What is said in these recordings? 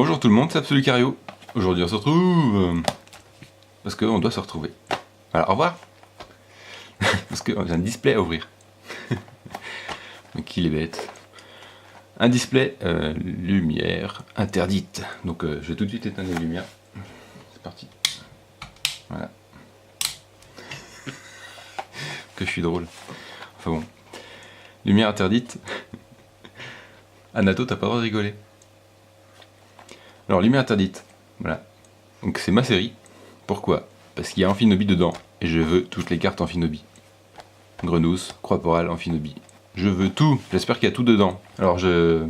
Bonjour tout le monde, c'est Absolu Cario. Aujourd'hui on se retrouve parce qu'on doit se retrouver. Voilà, au revoir. Parce que j'ai un display à ouvrir. Mais qu'il est bête. Un display lumière interdite. Donc je vais tout de suite éteindre les lumières. C'est parti. Voilà. Que je suis drôle. Enfin bon. Lumière interdite. Anato, t'as pas le droit de rigoler. Alors, lumière interdite. Voilà. Donc c'est ma série. Pourquoi? Parce qu'il y a Amphinobi dedans. Et je veux toutes les cartes Amphinobi. Grenousse, Croix-Porale, Amphinobi. Je veux tout. J'espère qu'il y a tout dedans. Alors je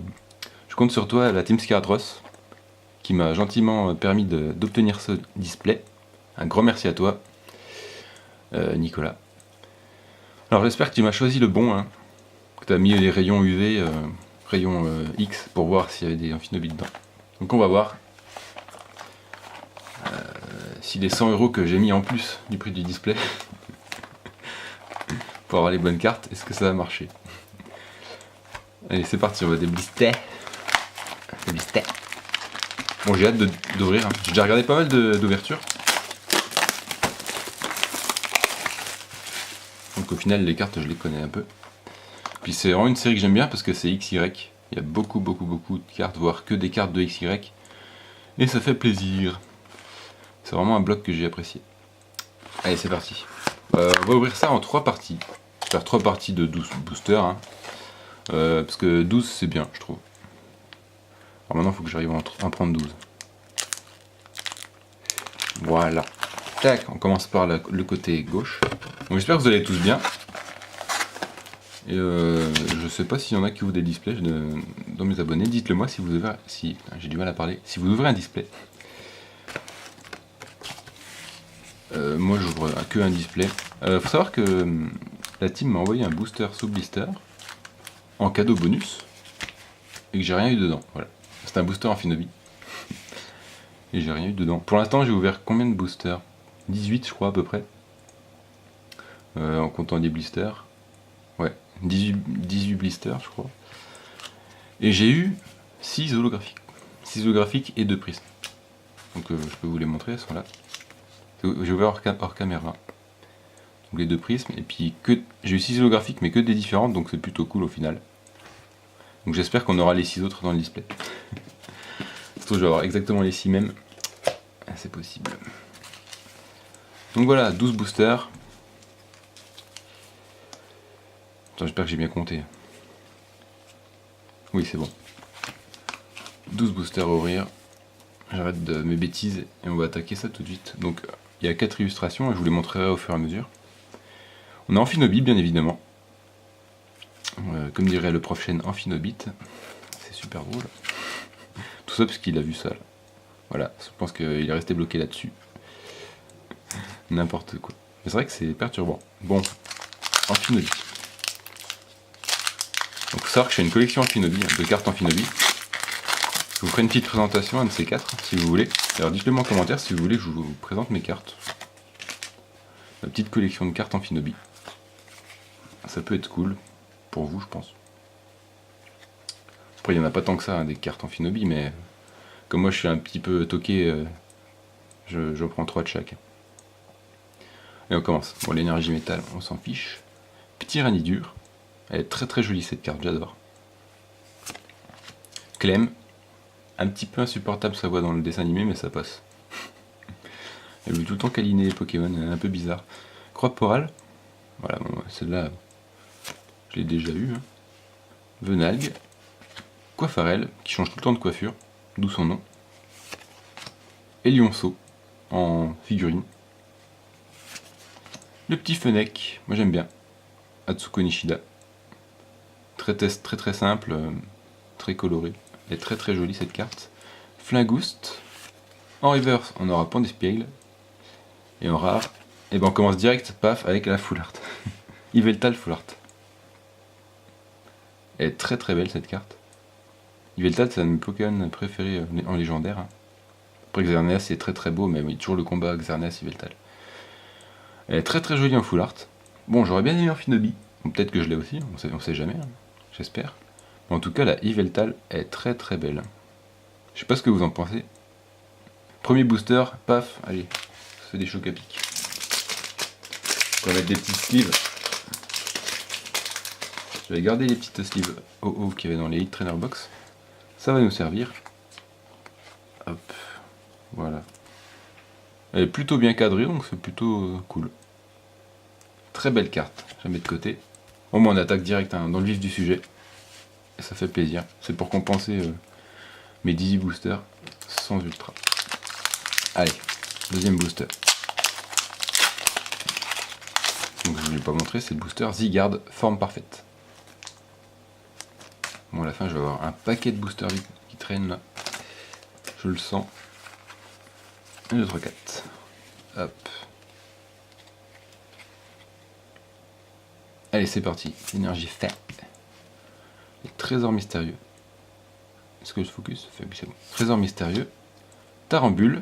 compte sur toi, la Team Scaratros, qui m'a gentiment permis d'obtenir ce display. Un grand merci à toi, Nicolas. Alors j'espère que tu m'as choisi le bon, hein. Que tu as mis les rayons UV, rayons X, pour voir s'il y avait des Amphinobi dedans. Donc on va voir si les 100 € que j'ai mis en plus du prix du display pour avoir les bonnes cartes, est-ce que ça va marcher? Allez, c'est parti, on va des blisters. Des blisters. Bon, j'ai hâte d'ouvrir, hein. J'ai déjà regardé pas mal d'ouvertures. Donc au final, les cartes, je les connais un peu. Puis c'est vraiment une série que j'aime bien parce que c'est XY. Il y a beaucoup de cartes, voire que des cartes de XY. Et ça fait plaisir. C'est vraiment un bloc que j'ai apprécié. Allez, c'est parti. On va ouvrir ça en 3 parties. Faire 3 parties de 12 boosters. Hein. Parce que 12 c'est bien, je trouve. Alors maintenant, il faut que j'arrive à en prendre 12. Voilà. Tac, on commence par le côté gauche. Donc j'espère que vous allez tous bien. Et je sais pas s'il y en a qui ouvrent des displays dans mes abonnés. Dites-le moi si vous ouvrez. Si, j'ai du mal à parler. Si vous ouvrez un display. Moi j'ouvre que un display. Faut savoir que la team m'a envoyé un booster sous blister en cadeau bonus et que j'ai rien eu dedans. Voilà. C'est un booster Amphinobi. Et j'ai rien eu dedans. Pour l'instant j'ai ouvert combien de boosters? 18 je crois à peu près. En comptant des blisters. Ouais, 18 blisters je crois. Et j'ai eu 6 holographiques. 6 holographiques et 2 prismes. Donc je peux vous les montrer, elles sont là. J'ai ouvert hors caméra. Donc les 2 prismes. Et puis j'ai eu 6 holographiques mais que des différentes, donc c'est plutôt cool au final. Donc j'espère qu'on aura les 6 autres dans le display. Surtout je vais avoir exactement les 6 mêmes. C'est possible. Donc voilà, 12 boosters. Attends, j'espère que j'ai bien compté. Oui, c'est bon. 12 boosters à ouvrir. J'arrête de mes bêtises et on va attaquer ça tout de suite. Donc il y a 4 illustrations et je vous les montrerai au fur et à mesure. On a Amphinobi bien évidemment. Comme dirait le prof chaîne Amphinobit. C'est super drôle. Tout ça parce qu'il a vu ça. Là. Voilà, je pense qu'il est resté bloqué là-dessus. N'importe quoi. Mais c'est vrai que c'est perturbant. Bon, Amphinobi. Donc faut savoir que je fais une collection Amphinobi, de cartes Amphinobi. Je vous ferai une petite présentation, un de ces 4, si vous voulez. Alors dites-le moi en commentaire si vous voulez que je vous présente mes cartes. Ma petite collection de cartes Amphinobi. Ça peut être cool, pour vous je pense. Après il n'y en a pas tant que ça, hein, des cartes Amphinobi, mais comme moi je suis un petit peu toqué, je prends 3 de chaque. Et on commence. Bon, l'énergie métal, on s'en fiche. Petit Ranidur. Elle est très très jolie cette carte, j'adore. Clem. Un petit peu insupportable sa voix dans le dessin animé, mais ça passe. Elle veut tout le temps câliner les Pokémon, elle est un peu bizarre. Croix-Porale. Voilà, bon, celle-là, je l'ai déjà eue. Hein. Venalgue. Coiffarel, qui change tout le temps de coiffure, d'où son nom. Et Lionceau, en figurine. Le petit Fennec, moi j'aime bien. Atsuko Nishida. Très simple, très coloré. Elle est très très jolie cette carte. Flingouste. En reverse, on aura Pandespiel. Et en rare, et ben on commence direct, paf, avec la full art. Yveltal full art. Elle est très très belle cette carte. Yveltal, c'est un de mes Pokémon préférés en légendaire. Hein. Après Xerneas, c'est très très beau, mais il y a toujours le combat Xerneas-Yveltal. Elle est très très jolie en full art. Bon, j'aurais bien aimé Amphinobi. Bon, peut-être que je l'ai aussi, on sait jamais, hein. J'espère. En tout cas, la Yveltal est très très belle. Je sais pas ce que vous en pensez. Premier booster, paf, allez, ça fait des chocs à pic. On va mettre des petites sleeves. Je vais garder les petites sleeves OO qu'il y avait dans les Elite Trainer Box. Ça va nous servir. Hop, voilà. Elle est plutôt bien cadrée, donc c'est plutôt cool. Très belle carte, je la mets de côté. Au moins on attaque direct dans le vif du sujet. Et ça fait plaisir. C'est pour compenser mes Dizzy boosters sans ultra. Allez, deuxième booster. Donc je ne l'ai pas montré, c'est le booster Zygarde forme parfaite. Bon, à la fin je vais avoir un paquet de boosters qui traînent là. Je le sens. 1, 2, 3, 4. Hop. Allez, c'est parti. Énergie fait. Les trésors mystérieux. Est-ce que je focus? Oui, c'est bon. Trésor mystérieux. Tarambule.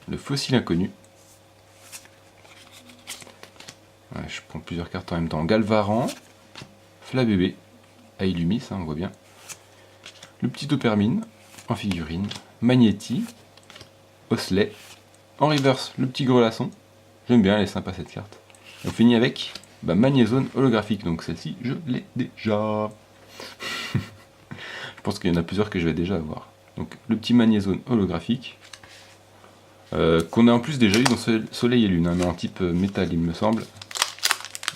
Le fossile inconnu. Ouais, je prends plusieurs cartes en même temps. Galvaran. Flabébé. Ailumis, ça on voit bien. Le petit Opermine. En figurine. Magnéti. Osley. En reverse, le petit grelasson. J'aime bien, elle est sympa cette carte. On finit avec Magnézone holographique. Donc celle-ci, je l'ai déjà. Je pense qu'il y en a plusieurs que je vais déjà avoir. Donc le petit Magnézone holographique. Qu'on a en plus déjà eu dans Soleil et Lune, hein, mais en type métal il me semble.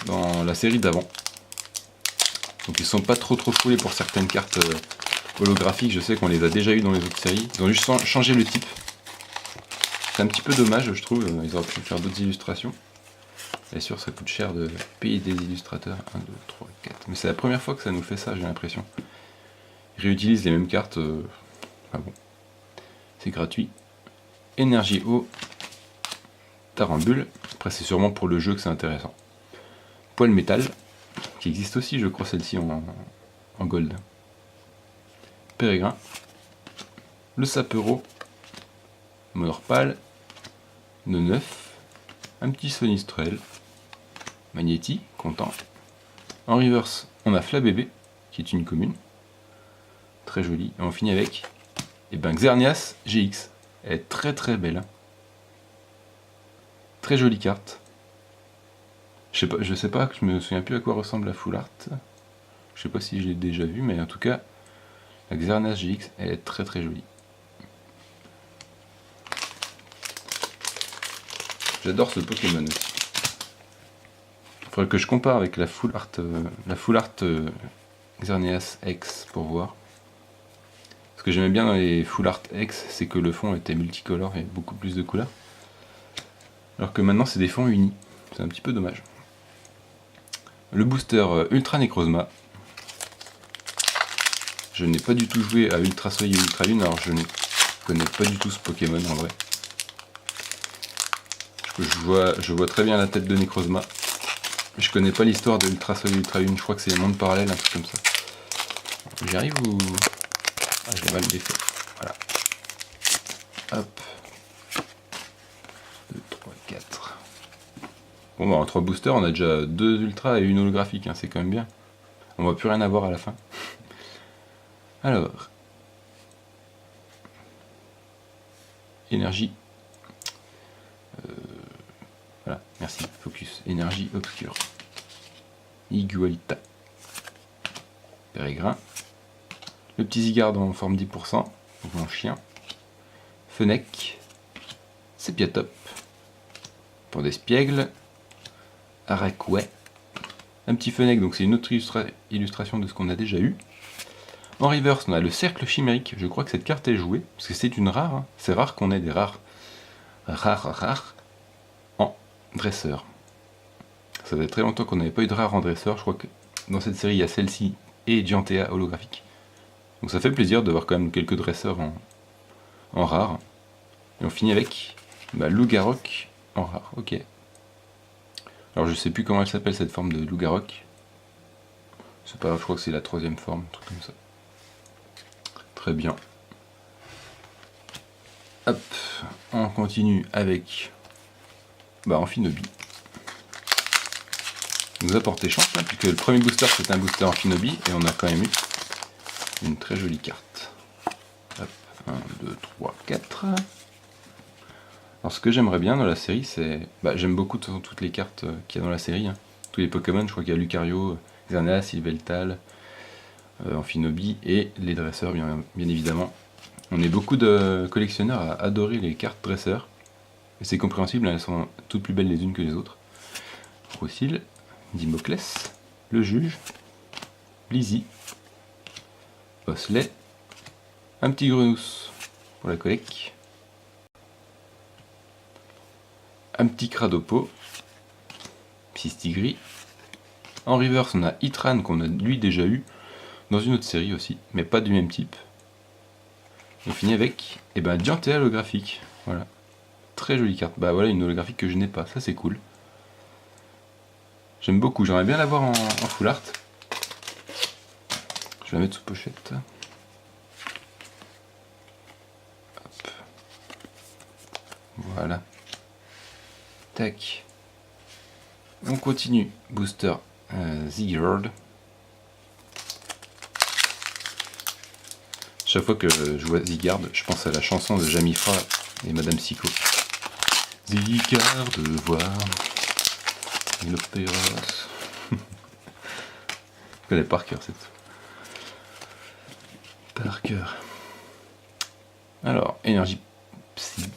Dans la série d'avant. Donc ils sont pas trop foulés pour certaines cartes holographiques. Je sais qu'on les a déjà eu dans les autres séries. Ils ont juste changé le type. C'est un petit peu dommage, je trouve. Ils auraient pu faire d'autres illustrations. Bien sûr, ça coûte cher de payer des illustrateurs. 1, 2, 3, 4. Mais c'est la première fois que ça nous fait ça, j'ai l'impression. Ils réutilisent les mêmes cartes. Ah bon. C'est gratuit. Énergie eau. Tarambule. Après, c'est sûrement pour le jeu que c'est intéressant. Poil métal. Qui existe aussi, je crois, celle-ci en gold. Pérégrin. Le Sapero. Morpal. Le 9. Un petit Sonistrel. Magnéti, content. En reverse, on a Flabébé, qui est une commune. Très jolie. Et on finit avec Xerneas GX. Elle est très belle. Hein. Très jolie carte. Je sais pas, je me souviens plus à quoi ressemble la Full Art. Je sais pas si je l'ai déjà vu, mais en tout cas, la Xerneas GX, elle est très jolie. J'adore ce Pokémon aussi. Il faudrait que je compare avec la Full Art Xerneas X pour voir. Ce que j'aimais bien dans les Full Art X, c'est que le fond était multicolore et beaucoup plus de couleurs. Alors que maintenant c'est des fonds unis. C'est un petit peu dommage. Le booster Ultra Necrozma. Je n'ai pas du tout joué à Ultra Soleil et Ultra Lune, alors je ne connais pas du tout ce Pokémon en vrai. Je vois très bien la tête de Necrozma. Je connais pas l'histoire de Ultra Soleil et Ultra Lune, je crois que c'est les mondes parallèles, un truc comme ça. J'y arrive ou... Ah, j'ai mal défait. Voilà. Hop. 2, 3, 4. Bon bah en 3 boosters, on a déjà 2 ultra et une holographique, hein, c'est quand même bien. On va plus rien avoir à la fin. Alors. Énergie. Voilà, merci. Focus. Énergie obscure. Igualita. Pérégrin. Le petit Zygarde en forme 10%. Donc mon chien. Fennec. Sépiatop. Pour des Spiègles. Aracouet. Un petit Fennec, donc c'est une autre illustration de ce qu'on a déjà eu. En reverse, on a le cercle chimérique. Je crois que cette carte est jouée, parce que c'est une rare. Hein. C'est rare qu'on ait des rares en dresseur. Ça fait très longtemps qu'on n'avait pas eu de rare en dresseur. Je crois que dans cette série, il y a celle-ci et Dianthea holographique. Donc ça fait plaisir de voir quand même quelques dresseurs en rare. Et on finit avec Loup-Garok en rare. Ok. Alors je sais plus comment elle s'appelle cette forme de Loup-Garok. C'est pas grave, je crois que c'est la 3e forme, un truc comme ça. Très bien. Hop, on continue avec Amphinobi. Il nous a porté chance, hein, puisque le premier booster c'était un booster Amphinobi, et on a quand même eu une très jolie carte. Hop. 1, 2, 3, 4. Alors ce que j'aimerais bien dans la série, c'est... j'aime beaucoup toutes les cartes qu'il y a dans la série. Hein. Tous les Pokémon, je crois qu'il y a Lucario, Xerneas, Yveltal, Amphinobi et les dresseurs bien évidemment. On est beaucoup de collectionneurs à adorer les cartes dresseurs. Et c'est compréhensible, elles sont toutes plus belles les unes que les autres. Procil, Dimoclès, le Juge, Blizzy, Osley, un petit Grenousse pour la collecte, un petit Cradopo, Pistigris. En reverse, on a Itran qu'on a lui déjà eu dans une autre série aussi, mais pas du même type. On finit avec Dianthea holographique. Voilà. Très jolie carte. Voilà une holographique que je n'ai pas, ça c'est cool. J'aime beaucoup, j'aimerais bien l'avoir en full art. Je vais la mettre sous pochette. Hop. Voilà. Tac. On continue. Booster Zygarde. Chaque fois que je vois Zygarde, je pense à la chanson de Jamifra et Madame Sicko. Zygarde, voir l'opéros. Je connais par cœur cette. Par cœur. Alors, énergie psy.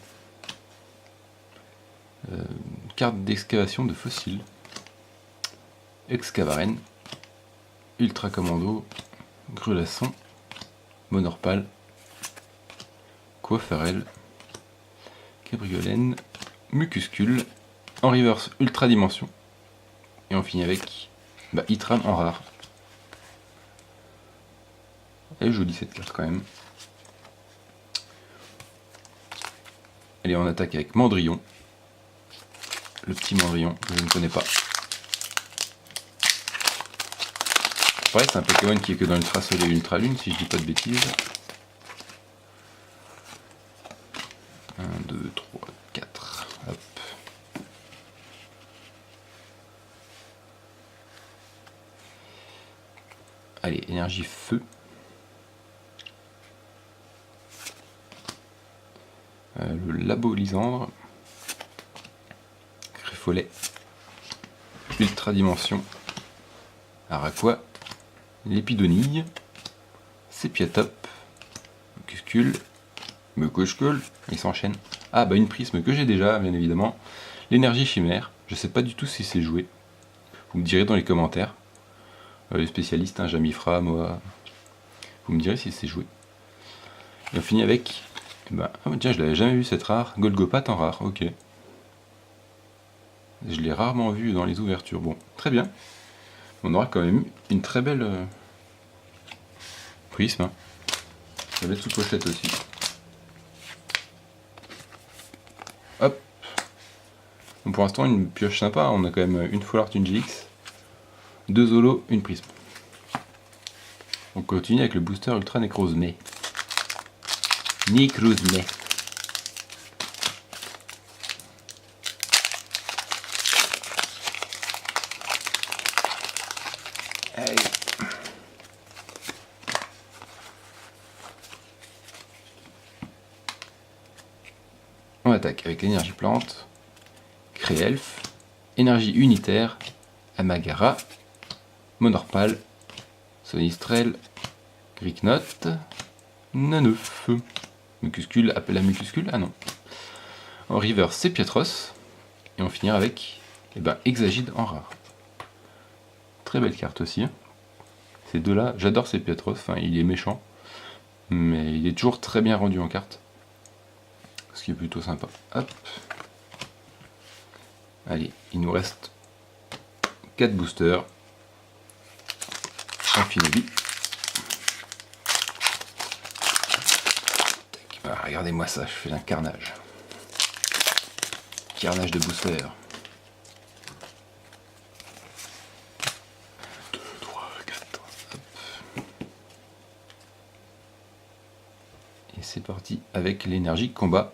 Carte d'excavation de fossiles. Excavaren. Ultra Commando. Grelasson. Monorpal. Coiffarel. Cabriolène. Mucuscule. En reverse, Ultra Dimension. Et on finit avec Itram en rare. Elle est jolie cette carte quand même. Allez, on attaque avec Mandrillon. Le petit Mandrillon que je ne connais pas. Pareil, c'est un Pokémon qui est que dans Ultra Soleil et Ultra Lune, si je dis pas de bêtises. 1, 2, 3, 4. Hop. Allez, énergie feu. Le Labo Lysandre. Griffolet. Ultra Dimension. Araqua. Lépidonille. Sépiatop. Mucuscule. Il s'enchaîne. Une prisme que j'ai déjà, bien évidemment. L'énergie chimère. Je sais pas du tout si c'est joué. Vous me direz dans les commentaires. Les spécialistes, Jamifra, Moa. Vous me direz si c'est joué. Et on finit avec... tiens, je l'avais jamais vu cette rare. Golgopat en rare, ok. Je l'ai rarement vu dans les ouvertures. Bon, très bien. On aura quand même une très belle prisme. Je vais mettre sous pochette aussi. Hop. Bon, pour l'instant, une pioche sympa. On a quand même une Full Art, une GX. 2 Holo, une prisme. On continue avec le booster Ultra Necrozme. Necrozme. Allez. On attaque avec l'énergie plante, Créelf, énergie unitaire, Amagara, Monorpal, Sonistrel, Gricknote, Naneuf, Mucuscule, appelle à Mucuscule, ah non. En reverse, c'est Pietros, et on finira avec Exagide en rare. Très belle carte aussi. Ces deux-là, j'adore ces Pietros, il est méchant, mais il est toujours très bien rendu en carte. Ce qui est plutôt sympa. Hop. Allez, il nous reste 4 boosters. Amphinobi. Regardez-moi ça, je fais un carnage. Carnage de booster. 2, 3, 4. Hop. Et c'est parti avec l'énergie combat.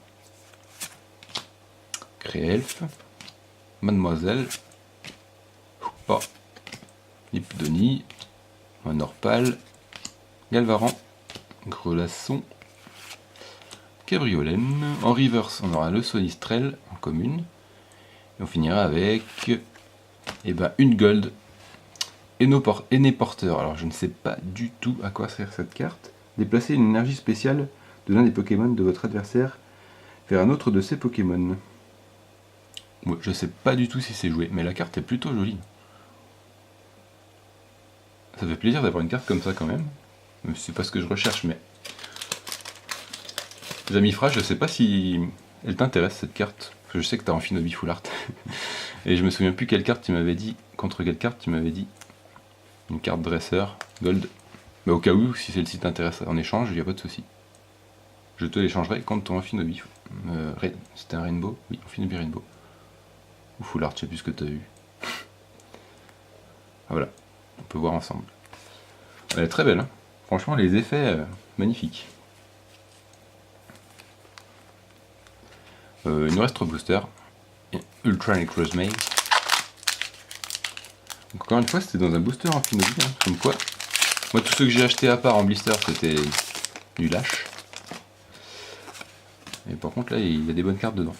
Créelf. Mademoiselle. Lipdonie. Monorpal. Galvaran. Grelasson. Cabriolène. En reverse, on aura le Sonistrel en commune. Et on finira avec une gold. Aîné porteur. Alors je ne sais pas du tout à quoi sert cette carte. Déplacez une énergie spéciale de l'un des Pokémon de votre adversaire vers un autre de ses Pokémon. Ouais, je sais pas du tout si c'est joué, mais la carte est plutôt jolie. Ça fait plaisir d'avoir une carte comme ça quand même. C'est pas ce que je recherche, mais... Jamifra, je sais pas si elle t'intéresse cette carte. Parce que je sais que t'as Amphinobi Full Art. Et je me souviens plus quelle carte tu m'avais dit. Contre quelle carte tu m'avais dit. Une carte dresseur, gold. Mais au cas où, si celle-ci t'intéresse en échange, il n'y a pas de souci. Je te l'échangerai contre ton Amphinobi. C'était un Rainbow? Oui, Amphinobi Rainbow. Ou Full Art, je sais plus ce que tu as eu. Voilà, on peut voir ensemble. Elle est très belle, hein. Franchement, les effets, magnifiques. Il nous reste 3 boosters. Ultra Necrozma Maze. Donc encore une fois, c'était dans un booster Amphinobi, hein, comme quoi. Moi, tous ceux que j'ai achetés à part en blister, c'était du lâche. Et par contre, là, il y a des bonnes cartes dedans.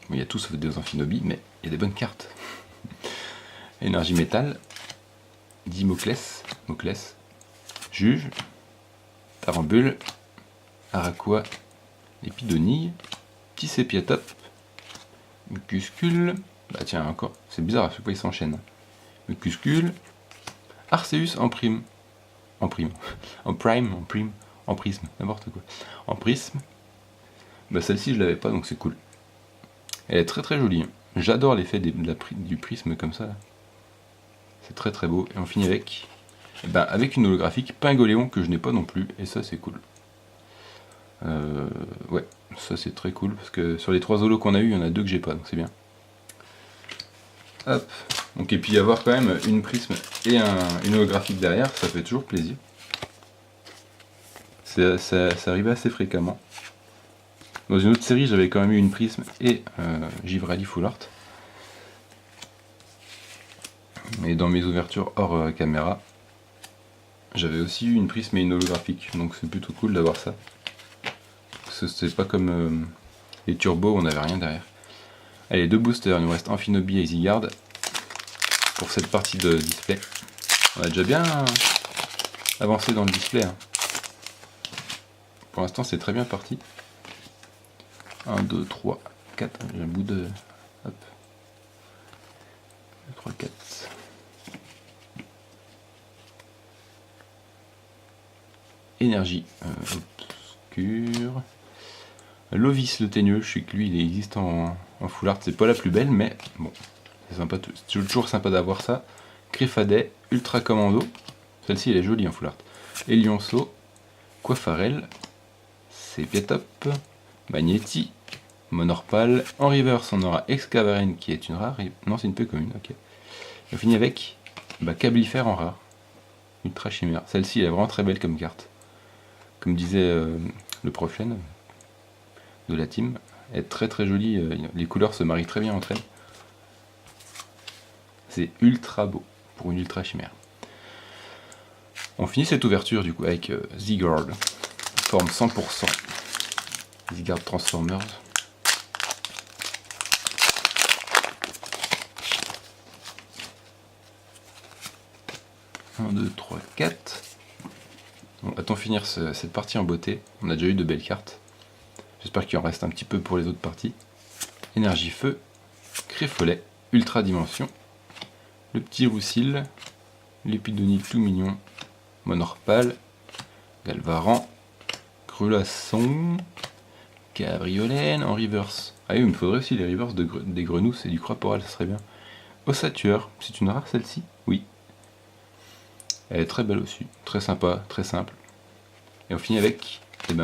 Bon, il y a tout sauf des Amphinobi, mais il y a des bonnes cartes. Énergie métal. Dimoclès. Moclès. Juge. Tarambule. Araqua. Épidonille. Petit Sépiatop. Mucuscule. Bah tiens, encore. C'est bizarre, à chaque fois il s'enchaîne. Mucuscule. Arceus en prime. En prime. En prime, en prime. En prisme, n'importe quoi. En prisme. Bah celle-ci je l'avais pas, donc c'est cool. Elle est très très jolie. J'adore l'effet du prisme comme ça. C'est très très beau. Et on finit avec avec une holographique Pingoléon que je n'ai pas non plus. Et ça c'est cool. Ouais, ça c'est très cool. Parce que sur les 3 holos qu'on a eu, il y en a 2 que j'ai pas. Donc c'est bien. Hop. Donc, et puis avoir quand même une prisme et une holographique derrière, ça fait toujours plaisir. Ça arrivait assez fréquemment. Dans une autre série, j'avais quand même eu une prisme et Givrali Full Art. Et dans mes ouvertures hors caméra, j'avais aussi eu une prisme et une holographique. Donc c'est plutôt cool d'avoir ça. C'est pas comme les turbos où on n'avait rien derrière. Allez, 2 boosters, il nous reste Amphinobi et Zygarde pour cette partie de display. On a déjà bien avancé dans le display, hein. Pour l'instant c'est très bien parti. 1, 2, 3, 4, j'ai un bout de... Hop. 2, 3, 4. Énergie obscure. Lovis le teigneux, je sais que lui il existe en full art, c'est pas la plus belle, mais bon, c'est sympa, c'est toujours sympa d'avoir ça. Criffadet, Ultra Commando, celle-ci elle est jolie en full art. Elionceau, Coiffarel, Sépiatop, Magnéti, Monorpal. En reverse on aura Excavaren qui est une rare, non c'est une peu commune, ok. Et on finit avec Cablifère en rare, Ultra Chimère. Celle-ci elle est vraiment très belle comme carte. Comme disait le prochain de la team, elle est très très jolie, les couleurs se marient très bien entre elles. C'est ultra beau pour une ultra chimère. On finit cette ouverture du coup avec Zygarde, forme 100%. Zygarde Transformers. Un, 2, 3, 4. Bon, attends finir cette partie en beauté. On a déjà eu de belles cartes. J'espère qu'il en reste un petit peu pour les autres parties. Énergie feu, Créfolet, Ultra Dimension, le petit Roussil, l'Épidonie tout mignon, Monorpal, Galvaran, Grulasson, Cabriolène en reverse. Ah oui, il me faudrait aussi les reverse des Grenousses et du Croix-Poral, ça serait bien. Ossatueur, c'est une rare celle-ci? Oui. Elle est très belle aussi, très sympa, très simple. Et on finit avec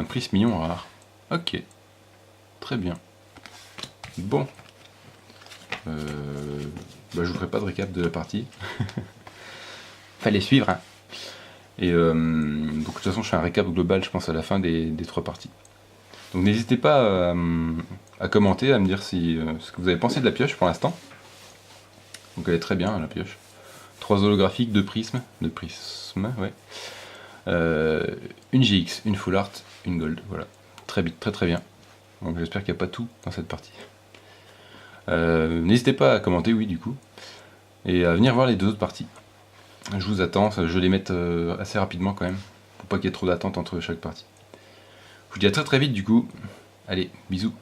Prise Mignon rare. Ok, très bien. Bon, je vous ferai pas de récap de la partie. Fallait suivre, hein. Et donc de toute façon, je fais un récap global, je pense, à la fin des 3 parties. Donc n'hésitez pas à commenter, à me dire ce que vous avez pensé de la pioche pour l'instant. Donc elle est très bien, la pioche. 3 holographiques, 2 prismes, ouais. une GX, une Full Art, une Gold. Voilà, très vite, très bien. Donc j'espère qu'il n'y a pas tout dans cette partie. N'hésitez pas à commenter, oui, du coup, et à venir voir les 2 autres parties. Je vous attends, je vais les mettre assez rapidement quand même, pour pas qu'il y ait trop d'attente entre chaque partie. Je vous dis à très vite du coup. Allez, bisous.